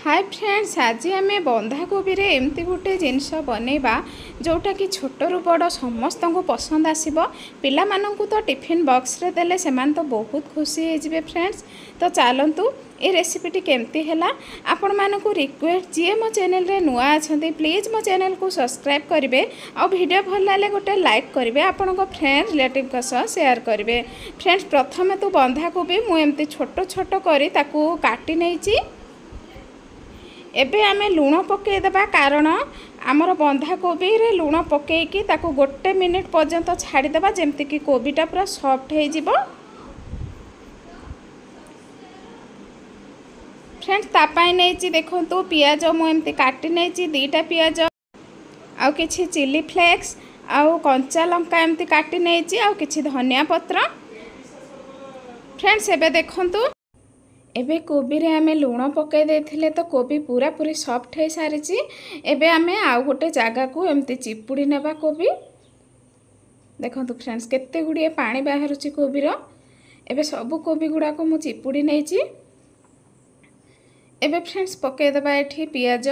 Hi friends, आज आम बंधाकोबी रे एमती गोटे जिनस बनैबा जोटा कि छोटू बड़ समस्त को पसंद आसब। पिला माननकु तो टिफिन बॉक्स रे देले सेमान तो बहुत खुशी होइजिबे फ्रेंड्स। तो चलतु ये रेसिपीटी केमती हैला आपण मानकु रिक्वेस्ट जी मो चैनल रे नुआ अछंती प्लीज मो चैनल को सब्सक्राइब करेंगे और वीडियो भल लागे गोटे लाइक करेंगे, आपण फ्रेंड रिलेटिव का सह शेयर करेंगे। फ्रेंड्स प्रथमे तो बंधाकोबी मु एमती छोट छोट करी ताकू काटी नैची। एबे आमे लुण पकेदेबा कारण आमर बंधाकोबी रे लुण पकेकी ताकू गोटे मिनिट पर्यंत छाड़ीदेबा जेमती कि कोबीटा पूरा सॉफ्ट हो जिवो। फ्रेंड्स तापाई नैची देखंतु पियाज मु एमती काटी नैची दीटा पियाज आउ किछि चिली फ्लेक्स आउ कंचा लंका एमती काटी नैची आउ किछि धनिया पत्र। फ्रेंड्स एबे देखंतु एबे कोबी रे आमे लुण पकाई देथिले तो कोबी पूरा पूरी सॉफ्ट हो सारी। एबे आमे आउ गोटे जगह को एमती चिपुड़ी नेबा कोबी। देखंतु फ्रेंड्स केते गुड़िए पानी बाहरुची कोबी रो। एबे सब कोबी गुड़ा को मु चिपुड़ी नैची। एबे फ्रेंड्स पकाई देबा एठी पियाज।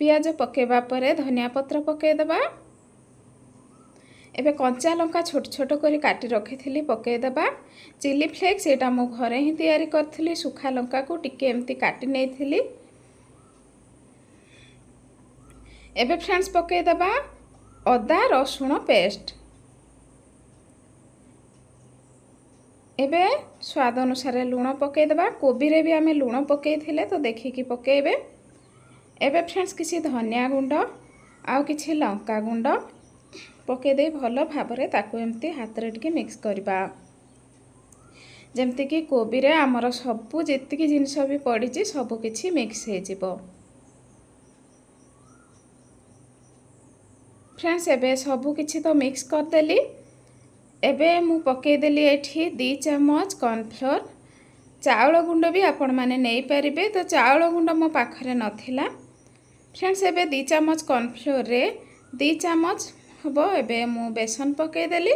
पियाज पकेबा परे धनिया पत्र पकाई देबा। एबे कंचा लंका छोट छोट करी काटी रखी थी पकाई देबा। चिली फ्लेक्स एटा मो घरे ही तैयारी करथली सुखा लंका को टिके एमती काटी नै थिली। एबे फ्रेंड्स पकाई देबा अदा रसुण पेस्ट। एबे स्वाद अनुसार लुण पकाई देबा। कोबी रे भी आमे लुण पकाई थिले तो देखिकी पकाइबे। एबे फ्रेंड्स किसी धनिया गुंड आउ किसी लंका गुंड पके दे भल भाबरे ताकू एमती हाथ रे टिके मिक्स करबा जेमती कि कोबी रे हमर सबु जेतिकी जिंस भी पड़ी सबु किछि मिक्स हे जिवो। फ्रेंड्स एबे सबु किछि तो मिक्स कर देली। एबे मु पके देली एठी 2 चम्मच कॉर्नफ्लोर। चाउल गुंड भी आपण माने नै परिबे तो चाउल गुंड मो पाखरे नथिला। फ्रेंड्स एबे 2 चम्मच कॉर्नफ्लोर रे 2 चम्मच हबो एबे मु बेसन पके देली।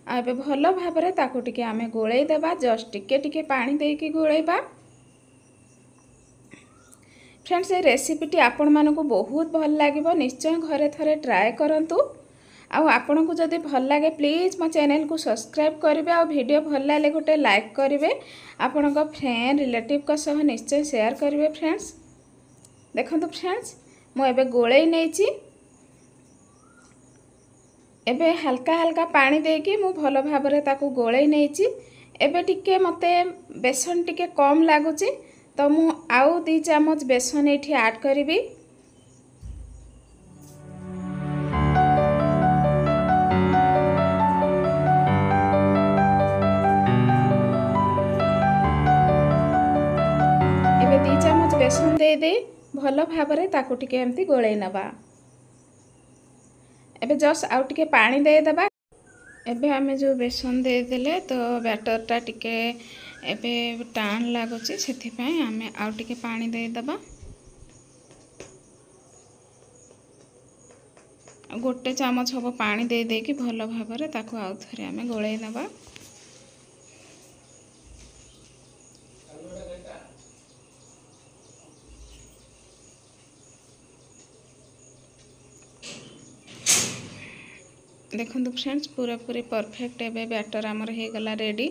आबे भलो भाबरे ताकू टिके आमे गोळै देबा। जस्ट टिके टिके पानी देकी गोळैबा। फ्रेंड्स ये रेसिपीटी आपण मानकु बहुत भल लागिबो, निश्चय घरे थरे ट्राए करंतु। आ आपण को जदि भल लागे प्लीज मो चैनल को सब्सक्राइब करेंगे और वीडियो भल लागे गोटे लाइक करेंगे। आपण फ्रेंड रिलेटिव का सह निश्चय शेयर करेंगे। फ्रेंड्स देखंतु फ्रेंड्स मु एबे गोळै नैची। एबे हल्का हल्का पानी देकी मु भलो भाबरे ताकू गोळै नैची। एबे टिके मते बेसन टिके कम लागुची तो मु आउ 2 चम्मच बेसन एठी ऐड करिवि। एबे 2 चम्मच बेसन दे दे भलो भाबरे ताकू टिके एमती गोळै नबा। एबे जस्ट आउ टिके पानी दे देबा। एबे आमे जो बेसन दे देले तो बैटर टा टिके एबे टाण लागुची सेथि पय आमे आउ टिके पानी दे देबा। गोटे चामच हबो पानी दे दे कि भलो भाबरे ताकू आउ थरे आमे गोळै नबा। देखंतु फ्रेंड्स पूरा पूरी परफेक्ट एबे बैटर हमर हे गला रेडी।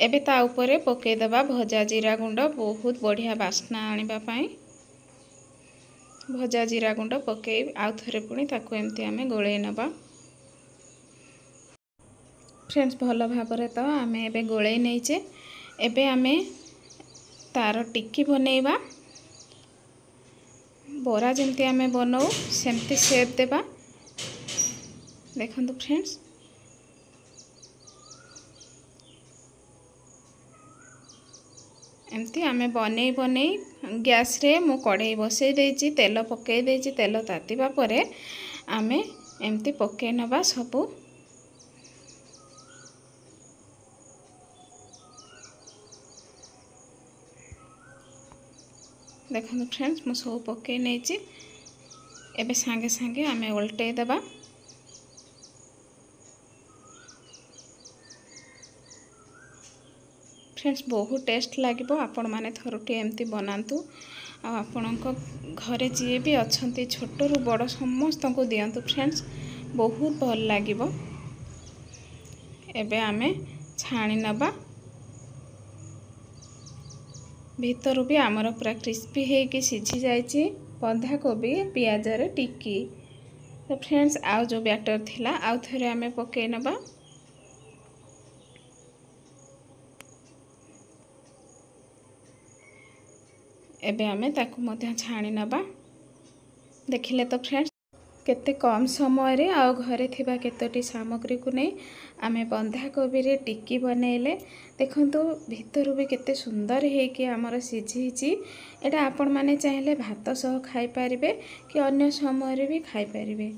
एबे ता ऊपर पके देबा भजा जीरा गुंड, बहुत बढ़िया बास्ना आनिबा पई भजा जीरा गुंड पके आउ थरे पुणी ताकू एमती आमे गोळै नबा। फ्रेंड्स भलो भाबरे तो आमे एबे गोळै नैचे। एबे आमे तार टिक्की बनेइबा। बोरा जेमती आमे बनौ सेमती शेप देबा। देखंतु फ्रेंड्स एमती आमे बने बने गैस रे मु कढ़ाई बसई देची, तेल पके देची। तेल तातीबा परे आमे एमती पके नबा सबु। देखंतु फ्रेंड्स मु सब पके नेची। एबे सांगे सांगे आमे उल्टे देबा। फ्रेंड्स बहुत टेस्ट लगे आपण मैंने थरुटी एमती बनातु आपणक घरे जी भी अच्छा छोट रु बड़ समस्त को दिंतु फ्रेंड्स बहुत भल लगे। एबे आमे छाणी नबा भीतर भी आमर पूरा क्रिस्पी होगी सीझी जाइए बंधा कोबी पियाज रे टिक्की। तो फ्रेंड्स आउ जो बैटर थिला आउ थरे आमे पकई नबा एबे आमे ताकू मध्य छाणी नबा। देखिले तो फ्रेंड्स केते कम समय रे आउ घरे थिबा केतोटी सामग्री को नहीं आमे बंधा कोबी रे टिक्की बनैले देखंतु भीतर भी केते सुंदर है कि आमर सीझी। एटा आपण माने चाहिले भात सह खाई परिबे कि अन्य समय रे भी खाई परिबे।